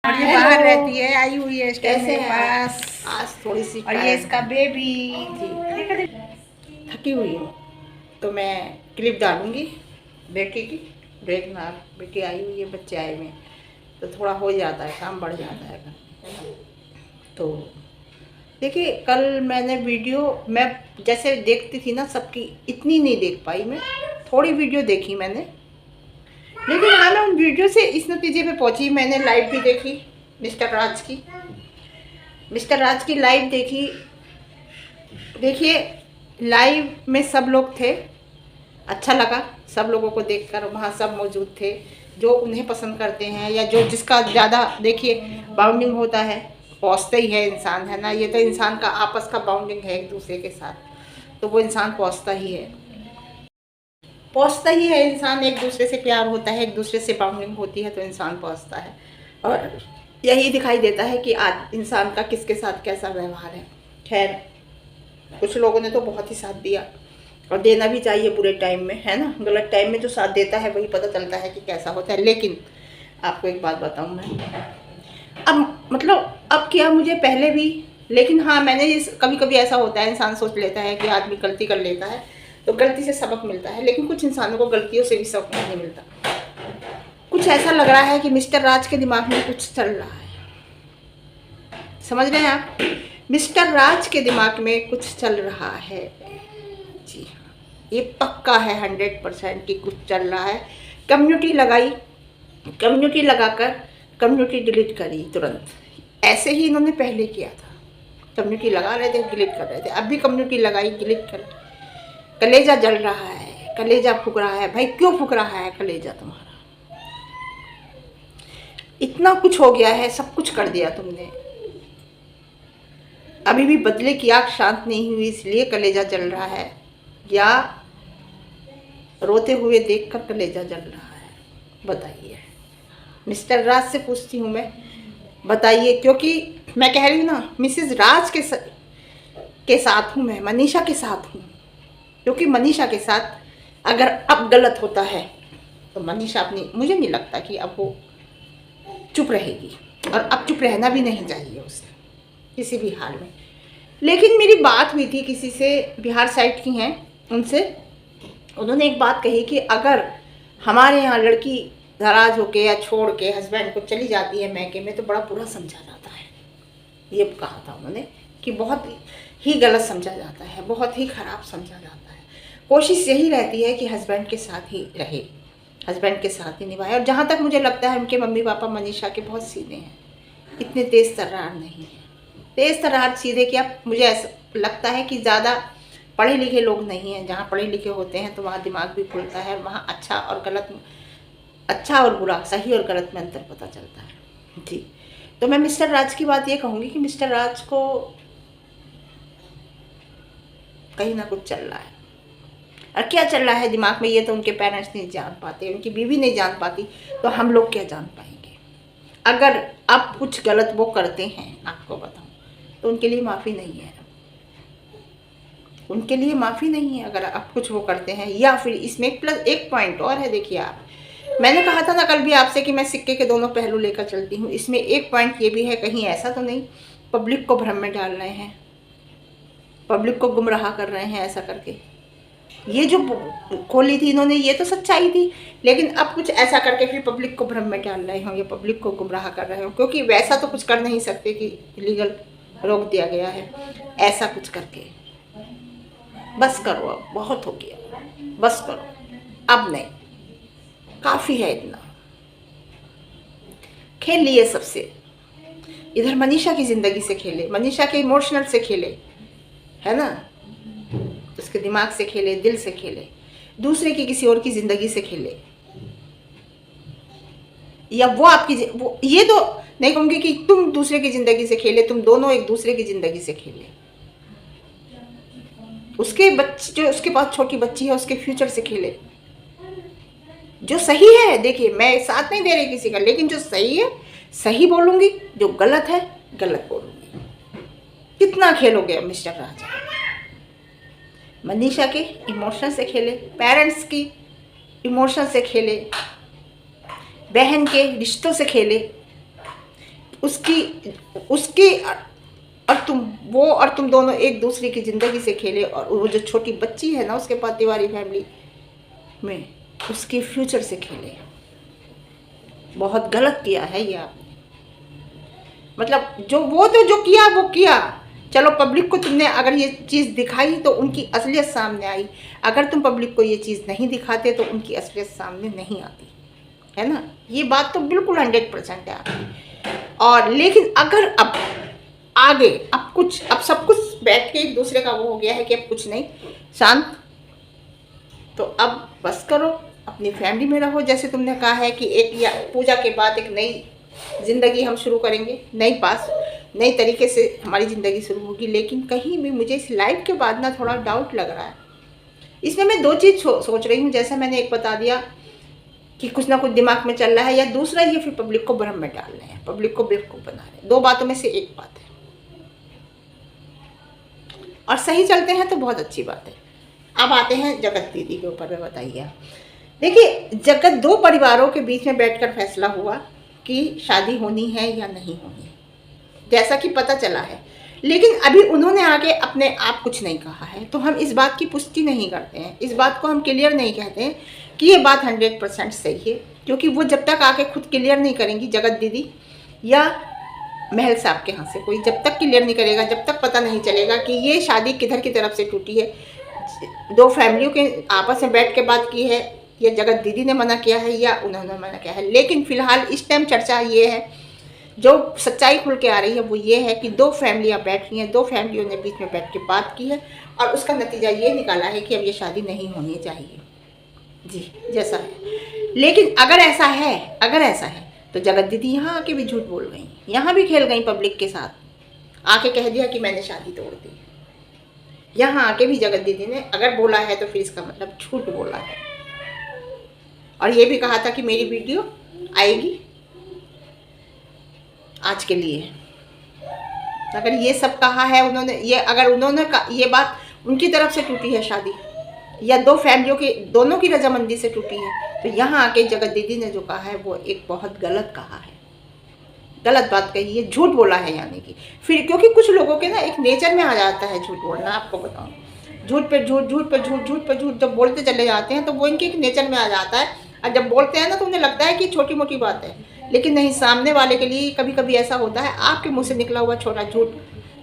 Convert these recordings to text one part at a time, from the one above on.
और ये बाहर रहती है, आई हुई है कैसे मेरे पास। आज थोड़ी सी और ये इसका बेबी थकी हुई हूँ, तो मैं क्लिप डालूंगी बेटी की। देखना, बेटी आई हुई है, बच्चे आए हुए हैं, तो थोड़ा हो जाता है, काम बढ़ जाता है घर। तो देखिए, कल मैंने वीडियो, मैं जैसे देखती थी ना सबकी, इतनी नहीं देख पाई मैं, थोड़ी वीडियो देखी मैंने। लेकिन हाँ, मैं उन वीडियो से इस नतीजे पे पहुंची। मैंने लाइव भी देखी मिस्टर राज की लाइव देखी। देखिए, लाइव में सब लोग थे, अच्छा लगा सब लोगों को देखकर। वहाँ सब मौजूद थे जो उन्हें पसंद करते हैं, या जो जिसका ज़्यादा, देखिए, बाउंडिंग होता है, पहुँचता ही है इंसान, है ना। ये तो इंसान का आपस का बाउंडिंग है एक दूसरे के साथ, तो वो इंसान पहुँचता ही है इंसान। एक दूसरे से प्यार होता है, एक दूसरे से बाउंडिंग होती है, तो इंसान पहुँचता है। और यही दिखाई देता है कि आज इंसान का किसके साथ कैसा व्यवहार है। खैर, कुछ लोगों ने तो बहुत ही साथ दिया, और देना भी चाहिए बुरे टाइम में, है ना। गलत टाइम में जो साथ देता है वही पता चलता है कि कैसा होता है। लेकिन आपको एक बात बताऊं मैं, अब मतलब अब क्या, मुझे पहले भी, लेकिन हाँ, मैंने इस कभी कभी ऐसा होता है, इंसान सोच लेता है कि आदमी गलती कर लेता है तो गलती से सबक मिलता है, लेकिन कुछ इंसानों को गलतियों से भी सबक नहीं मिलता। कुछ ऐसा लग रहा है कि मिस्टर राज के दिमाग में कुछ चल रहा है, समझ रहे हैं आप। मिस्टर राज के दिमाग में कुछ चल रहा है, जी हाँ, ये पक्का है 100% कि कुछ चल रहा है। कम्युनिटी लगाकर कम्युनिटी डिलीट करी तुरंत। ऐसे ही इन्होंने पहले किया था, कम्युनिटी लगा रहे थे, डिलीट कर रहे थे, अब भी कम्युनिटी लगाई, डिलीट कर। कलेजा जल रहा है, कलेजा फूक रहा है। भाई क्यों फूक रहा है कलेजा तुम्हारा? इतना कुछ हो गया है, सब कुछ कर दिया तुमने, अभी भी बदले की आग शांत नहीं हुई, इसलिए कलेजा जल रहा है, या रोते हुए देखकर कलेजा जल रहा है? बताइए। मिस्टर राज से पूछती हूँ मैं, बताइए। क्योंकि मैं कह रही हूँ ना, मिसेस राज के साथ हूँ मैं, मनीषा के साथ हूँ। क्योंकि मनीषा के साथ अगर अब गलत होता है तो मनीषा अपनी, मुझे नहीं लगता कि अब वो चुप रहेगी, और अब चुप रहना भी नहीं चाहिए उसे किसी भी हाल में। लेकिन मेरी बात हुई थी किसी से, बिहार साइड की हैं, उनसे, उन्होंने एक बात कही कि अगर हमारे यहाँ लड़की नाराज होके या छोड़ के हस्बैंड को चली जाती है मैके में तो बड़ा बुरा समझा जाता है। ये कहा था उन्होंने कि बहुत ही गलत समझा जाता है, बहुत ही ख़राब समझा जाता है। कोशिश यही रहती है कि हस्बैंड के साथ ही रहे, हस्बैंड के साथ ही निभाए। और जहाँ तक मुझे लगता है, उनके मम्मी पापा मनीषा के बहुत सीधे हैं, इतने तेज़ तर्रार नहीं है। तेज़ तर्रार सीधे क्या, मुझे ऐसा लगता है कि ज़्यादा पढ़े लिखे लोग नहीं हैं। जहाँ पढ़े लिखे होते हैं तो वहाँ दिमाग भी खुलता है, वहाँ अच्छा और गलत, अच्छा और बुरा, सही और गलत में अंतर पता चलता है। जी, तो मैं मिस्टर राज की बात ये कहूँगी कि मिस्टर राज को कहीं ना कुछ चल रहा है, और क्या चल रहा है दिमाग में ये तो उनके पेरेंट्स नहीं जान पाते, उनकी बीवी नहीं जान पाती, तो हम लोग क्या जान पाएंगे। अगर आप कुछ गलत वो करते हैं, आपको बताऊँ, तो उनके लिए माफ़ी नहीं है, उनके लिए माफ़ी नहीं है अगर आप कुछ वो करते हैं। या फिर इसमें एक पॉइंट और है, देखिए आप, मैंने कहा था ना कल भी आपसे कि मैं सिक्के के दोनों पहलू लेकर चलती हूँ। इसमें एक पॉइंट ये भी है, कहीं ऐसा तो नहीं पब्लिक को भ्रम में डाल रहे हैं, पब्लिक को गुमराह कर रहे हैं ऐसा करके। ये जो खोली थी इन्होंने, ये तो सच्चाई थी, लेकिन अब कुछ ऐसा करके फिर पब्लिक को भ्रम में डाल रहे हो, ये पब्लिक को गुमराह कर रहे हो। क्योंकि वैसा तो कुछ कर नहीं सकते कि लीगल रोक दिया गया है, ऐसा कुछ करके। बस करो, अब बहुत हो गया, बस करो, अब नहीं, काफ़ी है इतना, खेल लिए सबसे। इधर मनीषा की ज़िंदगी से खेले, मनीषा के इमोशनल से खेले, है ना, उसके दिमाग से खेले, दिल से खेले, दूसरे की किसी और की ज़िंदगी से खेले। या वो आपकी, वो ये तो नहीं कहूँगी कि तुम दूसरे की ज़िंदगी से खेले, तुम दोनों एक दूसरे की ज़िंदगी से खेले। उसके बच्चे, जो उसके पास छोटी बच्ची है, उसके फ्यूचर से खेले। जो सही है, देखिए मैं साथ नहीं दे रही किसी का, लेकिन जो सही है सही बोलूँगी, जो गलत है गलत बोलूँगी। कितना खेलोगे मिस्टर राजा? मनीषा के इमोशन से खेले, पेरेंट्स की इमोशन से खेले, बहन के रिश्तों से खेले, उसकी उसकी और तुम दोनों एक दूसरे की ज़िंदगी से खेले, और वो जो छोटी बच्ची है ना उसके पास तिवारी फैमिली में, उसके फ्यूचर से खेले। बहुत गलत किया है ये आपने। मतलब जो किया वो किया। चलो पब्लिक को तुमने अगर ये चीज़ दिखाई तो उनकी असलियत सामने आई। अगर तुम पब्लिक को ये चीज़ नहीं दिखाते तो उनकी असलियत सामने नहीं आती, है ना। ये बात तो बिल्कुल 100% है आपकी। और लेकिन अगर अब आगे अब सब कुछ बैठ के एक दूसरे का वो हो गया है कि अब कुछ नहीं, शांत, तो अब बस करो, अपनी फैमिली में रहो। जैसे तुमने कहा है कि एक या पूजा के बाद एक नई ज़िंदगी हम शुरू करेंगे, नई तरीके से हमारी ज़िंदगी शुरू होगी। लेकिन कहीं भी मुझे इस लाइव के बाद ना थोड़ा डाउट लग रहा है। इसमें मैं 2 चीज़ सोच रही हूँ। जैसा मैंने एक बता दिया कि कुछ ना कुछ दिमाग में चल रहा है, या दूसरा ये फिर पब्लिक को भ्रम में डाल रहे हैं, पब्लिक को बेवकूफ़ बना रहे हैं। 2 बातों में से एक बात है, और सही चलते हैं तो बहुत अच्छी बात है। अब आते हैं जगत दीदी के ऊपर में। बताइए, देखिए, जगत 2 परिवारों के बीच में बैठकर फैसला हुआ कि शादी होनी है या नहीं होनी, जैसा कि पता चला है। लेकिन अभी उन्होंने आगे अपने आप कुछ नहीं कहा है, तो हम इस बात की पुष्टि नहीं करते हैं, इस बात को हम क्लियर नहीं कहते हैं कि ये बात 100% सही है। क्योंकि वो जब तक आके खुद क्लियर नहीं करेंगी, जगत दीदी या महल साहब के यहाँ से कोई जब तक क्लियर नहीं करेगा, जब तक पता नहीं चलेगा कि ये शादी किधर की तरफ से टूटी है, 2 फैमिलियों के आपस में बैठ के बात की है, या जगत दीदी ने मना किया है या उन्होंने मना किया है। लेकिन फिलहाल इस टाइम चर्चा ये है, जो सच्चाई खुल के आ रही है वो ये है कि 2 फैमिलियाँ बैठ रही हैं, 2 फैमिलियों ने बीच में बैठ के बात की है, और उसका नतीजा ये निकाला है कि अब ये शादी नहीं होनी चाहिए जी, जैसा है। लेकिन अगर ऐसा है तो जगत दीदी यहाँ आके भी झूठ बोल गई, यहाँ भी खेल गई पब्लिक के साथ, आके कह दिया कि मैंने शादी तोड़ दी। यहाँ आके भी जगत दीदी ने अगर बोला है तो फिर इसका मतलब झूठ बोला है। और ये भी कहा था कि मेरी वीडियो आएगी आज के लिए। अगर ये सब कहा है उन्होंने, ये बात उनकी तरफ से टूटी है शादी, या 2 फैमिलियों के दोनों की रजामंदी से टूटी है, तो यहाँ आके जगत दीदी ने जो कहा है वो एक बहुत गलत कहा है, गलत बात कही है, झूठ बोला है। यानी कि फिर क्योंकि कुछ लोगों के ना एक नेचर में आ जाता है झूठ बोलना, आपको बताऊँ, झूठ पे झूठ जब बोलते चले जाते हैं तो वो इनके एक नेचर में आ जाता है। और जब बोलते हैं ना तो उन्हें लगता है कि छोटी मोटी बात है, लेकिन नहीं, सामने वाले के लिए कभी कभी ऐसा होता है, आपके मुंह से निकला हुआ छोटा झूठ,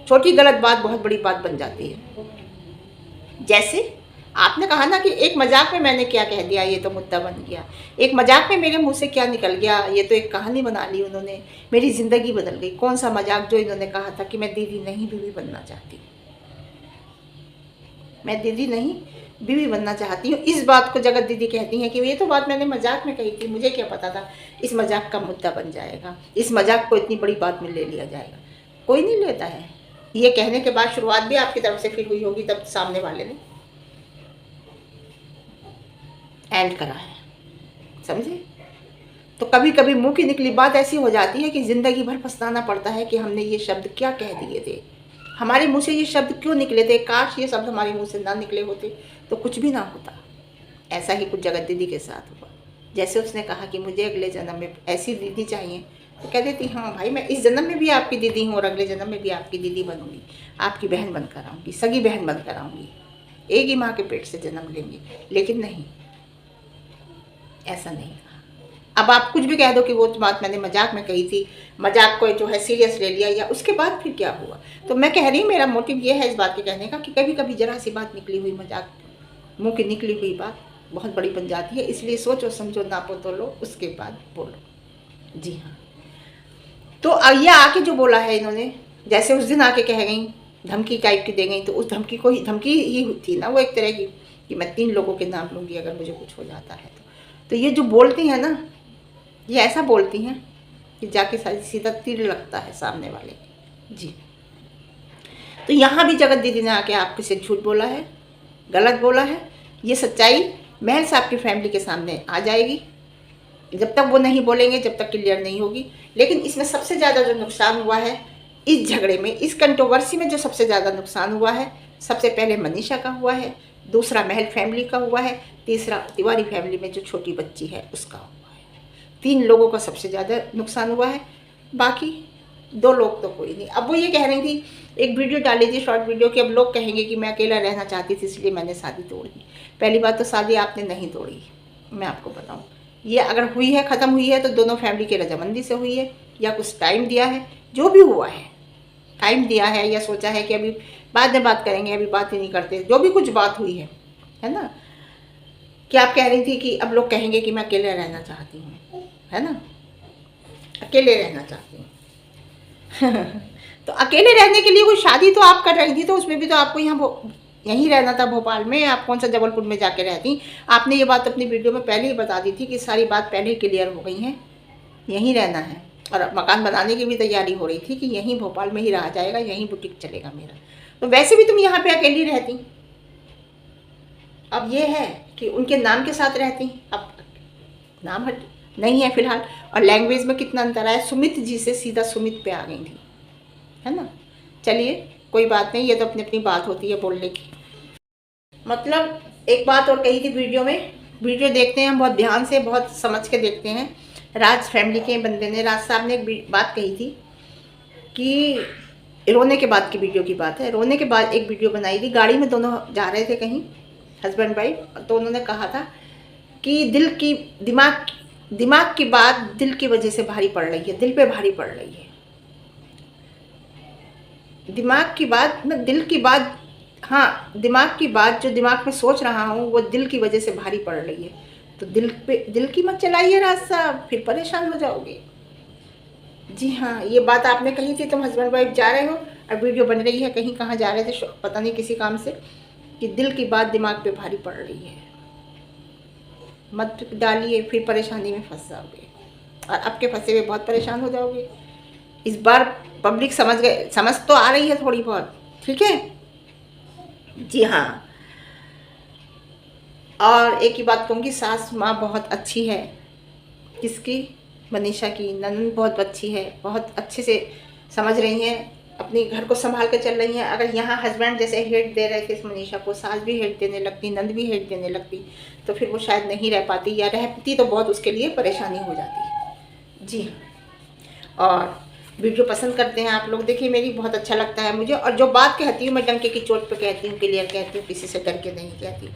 छोटी गलत बात बहुत बड़ी बात बन जाती है। जैसे आपने कहा ना कि एक मजाक में मैंने क्या कह दिया, ये तो मुद्दा बन गया। एक मजाक में मेरे मुंह से क्या निकल गया, ये तो एक कहानी बना ली उन्होंने, मेरी ज़िंदगी बदल गई। कौन सा मजाक, जो इन्होंने कहा था कि मैं दीदी नहीं बीवी बनना चाहती, मैं दीदी नहीं बीवी बनना चाहती हूँ। इस बात को जगत दीदी कहती हैं कि ये तो बात मैंने मजाक में कही थी, मुझे क्या पता था इस मजाक का मुद्दा बन जाएगा, इस मजाक को इतनी बड़ी बात में ले लिया जाएगा। कोई नहीं लेता है। ये कहने के बाद शुरुआत भी आपकी तरफ से फिर हुई होगी, तब सामने वाले ने एंड करा है, समझे। तो कभी कभी मुंह की निकली बात ऐसी हो जाती है कि ज़िंदगी भर पछताना पड़ता है कि हमने ये शब्द क्या कह दिए थे, हमारे मुंह से ये शब्द क्यों निकले थे। काश ये शब्द हमारे मुंह से ना निकले होते तो कुछ भी ना होता। ऐसा ही कुछ जगत दीदी के साथ हुआ। जैसे उसने कहा कि मुझे अगले जन्म में ऐसी दीदी चाहिए, तो कह देती हाँ भाई, मैं इस जन्म में भी आपकी दीदी हूँ और अगले जन्म में भी आपकी दीदी बनूंगी, आपकी बहन बनकर आऊँगी, सगी बहन बनकर आऊँगी, एक ही माँ के पेट से जन्म लेंगे। लेकिन नहीं, ऐसा नहीं। अब आप कुछ भी कह दो कि वो बात मैंने मजाक में कही थी, मजाक को जो है सीरियस ले लिया, या उसके बाद फिर क्या हुआ। तो मैं कह रही हूँ, मेरा मोटिव ये है इस बात के कहने का कि कभी कभी जरा सी बात निकली हुई, मजाक मुंह की निकली हुई बात बहुत बड़ी बन जाती है। इसलिए सोचो समझो, नापो तो लो, उसके बाद बोलो। जी हाँ। तो ये आके जो बोला है इन्होंने, जैसे उस दिन आके कह गई, धमकी टाइप की दे गई, तो उस धमकी को ही धमकी ही थी ना वो एक तरह की, कि मैं 3 लोगों के नाम लूँगी अगर मुझे कुछ हो जाता है तो ये जो बोलती हैं ना, ये ऐसा बोलती हैं कि जाके सीधा तीर लगता है सामने वाले जी। तो यहाँ भी जगत दीदी ने आके आपके से झूठ बोला है, गलत बोला है। ये सच्चाई महल साहब की फैमिली के सामने आ जाएगी, जब तक वो नहीं बोलेंगे, जब तक क्लियर नहीं होगी। लेकिन इसमें सबसे ज़्यादा जो नुकसान हुआ है इस झगड़े में, इस कंट्रोवर्सी में जो सबसे ज़्यादा नुकसान हुआ है, सबसे पहले मनीषा का हुआ है, दूसरा महल फैमिली का हुआ है, तीसरा तिवारी फैमिली में जो छोटी बच्ची है उसका हुआ है। 3 लोगों का सबसे ज़्यादा नुकसान हुआ है। बाकी 2 लोग तो कोई नहीं। अब वो ये कह रही थी, एक वीडियो डाली थी शॉर्ट वीडियो कि अब लोग कहेंगे कि मैं अकेला रहना चाहती थी इसलिए मैंने शादी तोड़ दी। पहली बात तो शादी आपने नहीं तोड़ी, मैं आपको बताऊं। ये अगर हुई है, ख़त्म हुई है तो दोनों फैमिली की रजामंदी से हुई है, या कुछ टाइम दिया है, जो भी हुआ है टाइम दिया है, या सोचा है कि अभी बाद में बात करेंगे, अभी बात ही नहीं करते, जो भी कुछ बात हुई है ना। कि आप कह रही थी कि अब लोग कहेंगे कि मैं अकेले रहना चाहती हूँ, है ना, अकेले रहना चाहती हूँ। तो अकेले रहने के लिए कोई शादी तो आप कर रही थी, तो उसमें भी तो आपको यहीं रहना था भोपाल में। आप कौन सा जबलपुर में जाके रहती। आपने ये बात अपनी वीडियो में पहले ही बता दी थी कि सारी बात पहले ही क्लियर हो गई है, यहीं रहना है। और मकान बनाने की भी तैयारी हो रही थी कि यहीं भोपाल में ही रहा जाएगा, यहीं बुटीक चलेगा मेरा। तो वैसे भी तुम यहाँ पे अकेली रहती। अब ये है कि उनके नाम के साथ रहती, अब नाम हट नहीं है फिलहाल। और लैंग्वेज में कितना अंतर आया, सुमित जी से सीधा सुमित पे आ गई थी, है ना। चलिए कोई बात नहीं, ये तो अपनी अपनी बात होती है बोलने की। मतलब एक बात और कही थी वीडियो में, वीडियो देखते हैं हम बहुत ध्यान से, बहुत समझ के देखते हैं। राज फैमिली के बंदे ने, राज साहब ने एक बात कही थी कि रोने के बाद की वीडियो की बात है। रोने के बाद एक वीडियो बनाई थी, गाड़ी में दोनों जा रहे थे कहीं, हस्बैंड वाइफ, तो उन्होंने कहा था कि दिमाग की बात दिल की वजह से भारी पड़ रही है, दिल पे भारी पड़ रही है। दिमाग की बात ना, दिल की बात, हाँ दिमाग की बात जो दिमाग में सोच रहा हूँ वो दिल की वजह से भारी पड़ रही है। तो दिल की मत चलाइए राज साहब, फिर परेशान हो जाओगे। जी हाँ, ये बात आपने कही थी, तुम हस्बैंड वाइफ जा रहे हो और वीडियो बन रही है, कहीं कहाँ जा रहे थे पता नहीं किसी काम से, कि दिल की बात दिमाग पे भारी पड़ रही है, मत डालिए, फिर परेशानी में फंस जाओगे। और अब के फंसे हुए बहुत परेशान हो जाओगे। इस बार पब्लिक समझ तो आ रही है थोड़ी बहुत, ठीक है। जी हाँ, और एक ही बात कहूँगी, सास माँ बहुत अच्छी है। किसकी? मनीषा की ननद बहुत अच्छी है, बहुत अच्छे से समझ रही हैं, अपने घर को संभाल कर चल रही हैं। अगर यहाँ हस्बैंड जैसे हेट दे रहे थे इस मनीषा को, सास भी हेट देने लगती, नंद भी हेट देने लगती, तो फिर वो शायद नहीं रह पाती, या रहती तो बहुत उसके लिए परेशानी हो जाती। जी हाँ, और वीडियो पसंद करते हैं आप लोग, देखिए मेरी बहुत अच्छा लगता है मुझे। और जो बात कहती हूँ मैं डंके की चोट पे कहती हूँ, क्लियर कहती हूँ, किसी से डर के नहीं कहती।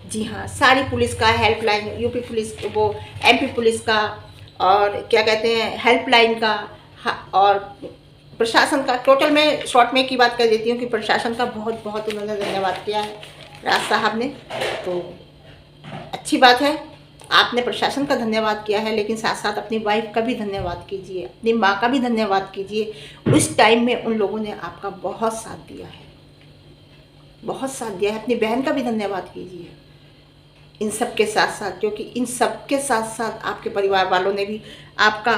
जी हाँ, सारी पुलिस का हेल्पलाइन, यूपी पुलिस, वो एमपी पुलिस का, और क्या कहते हैं हेल्पलाइन का, और प्रशासन का, टोटल मैं शॉर्ट में की बात कर देती हूँ कि प्रशासन का बहुत बहुत उन्होंने धन्यवाद किया है राज साहब ने। तो अच्छी बात है, आपने प्रशासन का धन्यवाद किया है, लेकिन साथ साथ अपनी वाइफ का भी धन्यवाद कीजिए, अपनी माँ का भी धन्यवाद कीजिए। उस टाइम में उन लोगों ने आपका बहुत साथ दिया है, बहुत साथ दिया है। अपनी बहन का भी धन्यवाद कीजिए इन सब के साथ साथ, क्योंकि इन सब के साथ साथ आपके परिवार वालों ने भी आपका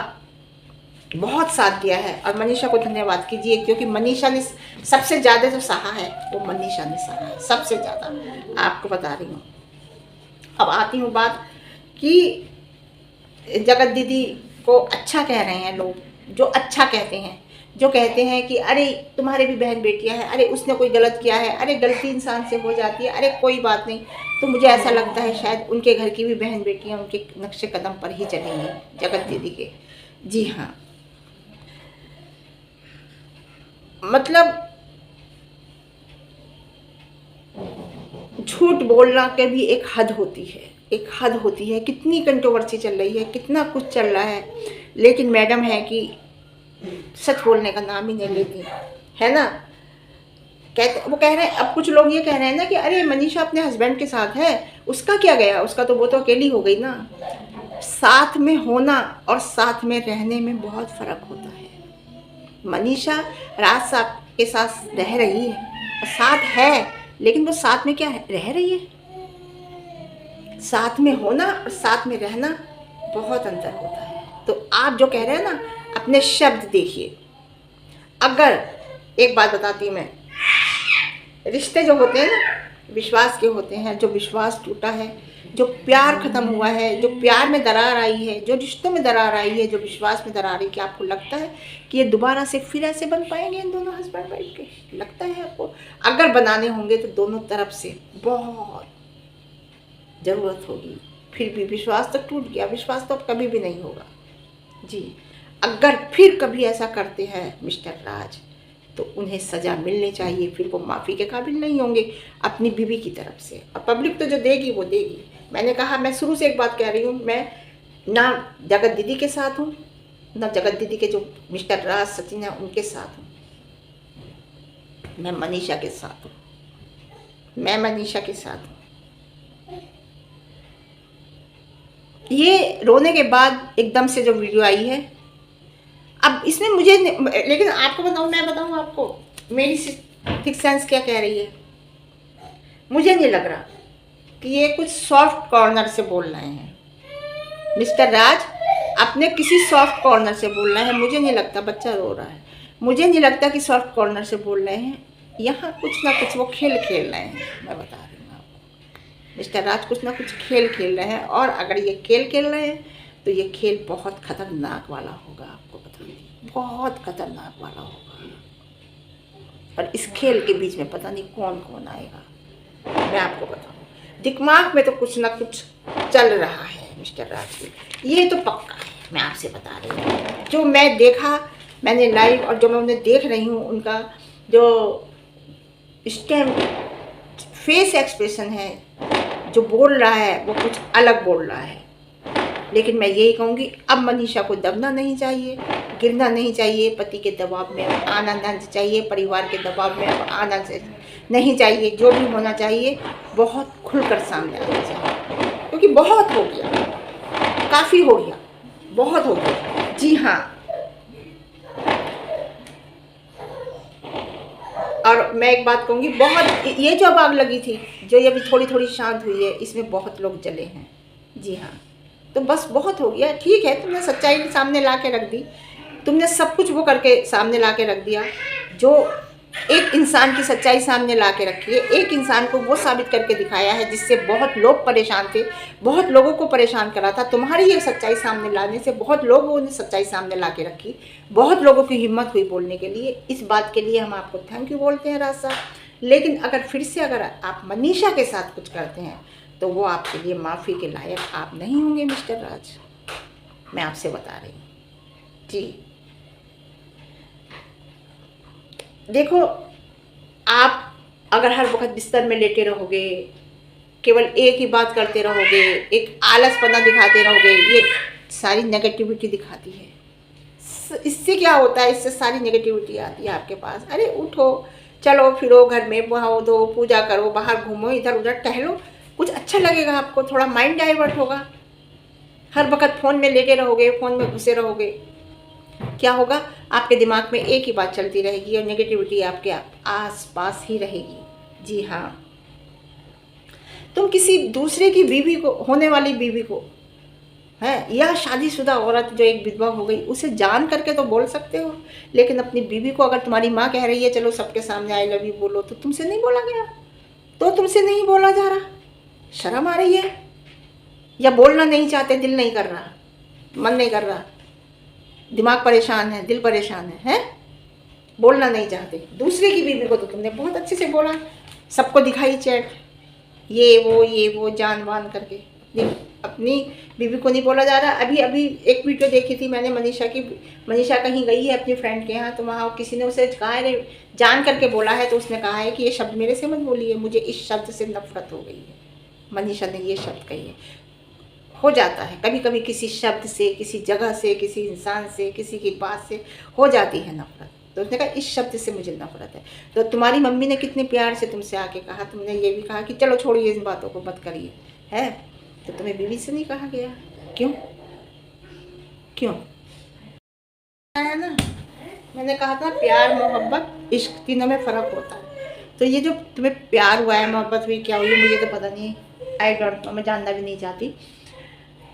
बहुत साथ दिया है। और मनीषा को धन्यवाद कीजिए, क्योंकि मनीषा ने सबसे ज़्यादा जो सहा है वो मनीषा ने सहा है, सबसे ज़्यादा, आपको बता रही हूँ। अब आती हूँ बात कि जगत दीदी को अच्छा कह रहे हैं लोग, जो अच्छा कहते हैं, जो कहते हैं कि अरे तुम्हारे भी बहन बेटियां हैं, अरे उसने कोई गलत किया है, अरे गलती इंसान से हो जाती है, अरे कोई बात नहीं। तो मुझे ऐसा लगता है शायद उनके घर की भी बहन बेटियां उनके नक्शे कदम पर ही चलेंगी, जगत दीदी के। जी हाँ, मतलब झूठ बोलना के भी एक हद होती है, एक हद होती है। कितनी कंट्रोवर्सी चल रही है, कितना कुछ चल रहा है, लेकिन मैडम है कि सच बोलने का नाम ही नहीं लेती, है ना। वो कह रहे हैं, अब कुछ लोग ये कह रहे हैं ना कि अरे मनीषा अपने हस्बैंड के साथ है, उसका क्या गया, उसका तो वो तो अकेली हो गई ना। साथ में होना और साथ में रहने में बहुत फर्क होता है। मनीषा राज साहब के साथ रह रही है और साथ है, लेकिन वो साथ में क्या है, रह रही है। साथ में होना और साथ में रहना बहुत अंतर होता है। तो आप जो कह रहे हैं ना, अपने शब्द देखिए। अगर एक बात बताती हूँ मैं, रिश्ते जो होते हैं ना विश्वास के होते हैं, जो विश्वास टूटा है, जो प्यार खत्म हुआ है, जो प्यार में दरार आई है, जो रिश्तों में दरार आई है, जो विश्वास में दरार आई, क्या आपको लगता है कि ये दोबारा से फिर ऐसे बन पाएंगे इन दोनों हस्बैंड वाइफ के? लगता है आपको? अगर बनाने होंगे तो दोनों तरफ से बहुत ज़रूरत होगी। फिर भी विश्वास तो टूट गया, विश्वास तो अब कभी भी नहीं होगा। जी, अगर फिर कभी ऐसा करते हैं मिस्टर राज तो उन्हें सज़ा मिलनी चाहिए, फिर वो माफ़ी के काबिल नहीं होंगे अपनी बीवी की तरफ से। और पब्लिक तो जो देगी वो देगी। मैंने कहा, मैं शुरू से एक बात कह रही हूँ, मैं ना जगत दीदी के साथ हूँ, ना जगत दीदी के जो मिस्टर राज सचिन है उनके साथ हूँ, मैं मनीषा के साथ हूँ, मैं मनीषा के साथ हूँ। ये रोने के बाद एकदम से जो वीडियो आई है, अब इसमें मुझे, लेकिन आपको बताऊँ, मैं बताऊँ आपको मेरी सिक्स सेंस क्या कह रही है। मुझे नहीं लग रहा कि ये कुछ सॉफ्ट कॉर्नर से बोल रहे हैं। मिस्टर राज अपने किसी सॉफ्ट कॉर्नर से बोल रहे हैं। मुझे नहीं लगता, बच्चा रो रहा है, मुझे नहीं लगता कि सॉफ्ट कॉर्नर से बोल रहे हैं। यहाँ कुछ ना कुछ वो खेल खेल रहे हैं। मैं बता रही हूँ आपको, मिस्टर राज कुछ ना कुछ खेल खेल रहे हैं, और अगर ये खेल खेल रहे हैं तो ये खेल बहुत खतरनाक वाला होगा। आपको बता दें, बहुत खतरनाक वाला होगा। और इस खेल के बीच में पता नहीं कौन कौन आएगा। मैं आपको बताऊँ, दिमाग में तो कुछ ना कुछ चल रहा है मिस्टर राज की, ये तो पक्का है। मैं आपसे बता रही हूँ, जो मैं देखा, मैंने लाइव, और जो मैं उन्हें देख रही हूँ, उनका जो स्टैम फेस एक्सप्रेशन है, जो बोल रहा है वो कुछ अलग बोल रहा है। लेकिन मैं यही कहूँगी, अब मनीषा को दबना नहीं चाहिए, गिरना नहीं चाहिए, पति के दबाव में आना नहीं चाहिए, परिवार के दबाव में अब आना नहीं चाहिए। जो भी होना चाहिए बहुत खुलकर सामने आना चाहिए, क्योंकि बहुत हो गया, काफ़ी हो गया, बहुत हो गया। जी हाँ, और मैं एक बात कहूँगी, बहुत ये जो अब आग लगी थी, जो ये अभी थोड़ी थोड़ी शांत हुई है, इसमें बहुत लोग जले हैं। जी हाँ, तो बस बहुत हो गया। ठीक है, तुमने सच्चाई के सामने ला के रख दी, तुमने सब कुछ वो करके सामने ला के रख दिया, जो एक इंसान की सच्चाई सामने ला के रखी है, एक इंसान को वो साबित करके दिखाया है जिससे बहुत लोग परेशान थे, बहुत लोगों को परेशान करा था। तुम्हारी ये सच्चाई सामने लाने से बहुत लोगों ने सच्चाई सामने ला के रखी, बहुत लोगों की हिम्मत हुई बोलने के लिए। इस बात के लिए हम आपको थैंक यू बोलते हैं राज साहब। लेकिन अगर फिर से अगर आप मनीषा के साथ कुछ करते हैं तो वो आपके लिए माफ़ी के लायक आप नहीं होंगे मिस्टर राज, मैं आपसे बता रही हूँ। जी देखो, आप अगर हर वक्त बिस्तर में लेटे रहोगे, केवल एक ही बात करते रहोगे, एक आलसपना दिखाते रहोगे, ये सारी नेगेटिविटी दिखाती है। इससे क्या होता है, इससे सारी नेगेटिविटी आती है आपके पास। अरे उठो, चलो फिरो, घर में बहाओ धो, पूजा करो, बाहर घूमो, इधर उधर टहलो, कुछ अच्छा लगेगा आपको, थोड़ा माइंड डाइवर्ट होगा। हर वक्त फ़ोन में लेटे रहोगे, फ़ोन में घुसे रहोगे, क्या होगा, आपके दिमाग में एक ही बात चलती रहेगी और नेगेटिविटी आपके आस पास ही रहेगी। जी हाँ, तुम किसी दूसरे की बीवी को, होने वाली बीवी को है, या शादीशुदा औरत जो एक विधवा हो गई, उसे जान करके तो बोल सकते हो, लेकिन अपनी बीवी को अगर तुम्हारी माँ कह रही है चलो सबके सामने आई लव यू बोलो, तो तुमसे नहीं बोला गया, तो तुमसे नहीं बोला जा रहा, शर्म आ रही है, या बोलना नहीं चाहते, दिल नहीं कर रहा, मन नहीं कर रहा, दिमाग परेशान है, दिल परेशान है, बोलना नहीं चाहते। दूसरे की बीवी को तो तुमने बहुत अच्छे से बोला, सबको दिखाई चैट, ये वो जान वान करके। अपनी बीवी को नहीं बोला जा रहा। अभी एक वीडियो देखी थी मैंने मनीषा की, मनीषा कहीं गई है अपनी फ्रेंड के यहाँ, तो वहाँ किसी ने उसे कहा है, जान करके बोला है, तो उसने कहा है कि ये शब्द मेरे से मत बोलिए, मुझे इस शब्द से नफरत हो गई है। मनीषा ने ये शब्द कही है। हो जाता है कभी कभी, किसी शब्द से, किसी जगह से, किसी इंसान से, किसी की बात से हो जाती है नफरत। तो उसने कहा इस शब्द से मुझे नफरत है। तो तुम्हारी मम्मी ने कितने प्यार से तुमसे आके कहा, तुमने ये भी कहा कि चलो छोड़िए इन बातों को, मत करिए, है, तो तुम्हें बीवी से नहीं कहा गया, क्यों क्यों? है ना, मैंने कहा था प्यार मोहब्बत इश्क तीनों में फ़र्क होता है। तो ये जो तुम्हें प्यार हुआ है, मोहब्बत हुई, क्या हुई मुझे तो पता नहीं, आई डोंट नो, मैं जानना भी नहीं चाहती।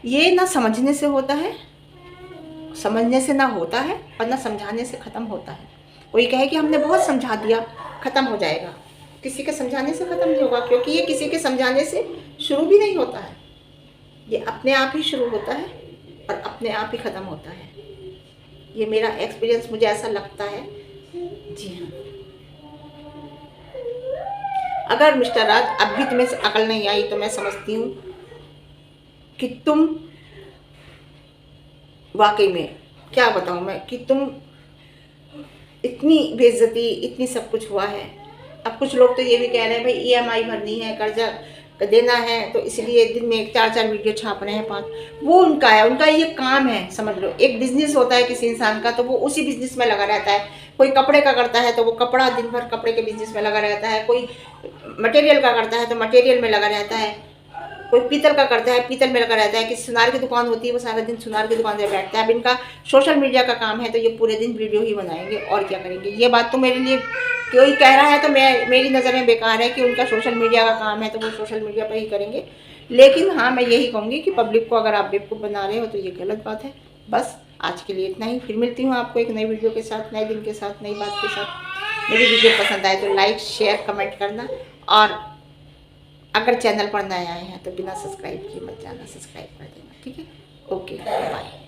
ये ना समझने से होता है, समझने से ना होता है, और ना समझाने से ख़त्म होता है। कोई कहे कि हमने बहुत समझा दिया, ख़त्म हो जाएगा, किसी के समझाने से ख़त्म नहीं होगा, क्योंकि ये किसी के समझाने से शुरू भी नहीं होता है, ये अपने आप ही शुरू होता है और अपने आप ही ख़त्म होता है। ये मेरा एक्सपीरियंस, मुझे ऐसा लगता है। जी हाँ, अगर मिस्टर राज अब भी तुम्हें अकल नहीं आई, तो मैं समझती हूँ कि तुम वाकई में क्या बताऊँ मैं कि तुम इतनी बेइज्जती, इतनी सब कुछ हुआ है। अब कुछ लोग तो ये भी कह रहे हैं भाई ईएमआई भरनी है, कर्जा देना है, तो इसलिए दिन में 4-4 वीडियो छाप रहे हैं 5। वो उनका है, उनका ये काम है, समझ लो। एक बिजनेस होता है किसी इंसान का, तो वो उसी बिजनेस में लगा रहता है। कोई कपड़े का करता है तो वो कपड़ा दिन भर कपड़े के बिजनेस में लगा रहता है, कोई मटेरियल का करता है तो मटेरियल में लगा रहता है, कोई पीतल का करता है पीतल में लगा रहता है, किसी सुनार की दुकान होती है वो सारा दिन सुनार की दुकान पे बैठता है। अब इनका सोशल मीडिया का काम है तो ये पूरे दिन वीडियो ही बनाएंगे और क्या करेंगे। ये बात तो मेरे लिए कोई कह रहा है तो मेरी नज़र में बेकार है कि उनका सोशल मीडिया का काम है तो वो सोशल मीडिया पर ही करेंगे। लेकिन हाँ, मैं यही कहूँगी कि पब्लिक को अगर आप बेवकूफ़ बना रहे हो तो ये गलत बात है। बस आज के लिए इतना ही, फिर मिलती हूँ आपको एक नई वीडियो के साथ, नए दिन के साथ, नई बात के साथ। मेरी वीडियो पसंद आए तो लाइक शेयर कमेंट करना, और अगर चैनल पर नए आए हैं तो बिना सब्सक्राइब किए मत जाना, सब्सक्राइब कर देना, ठीक है। Okay, bye.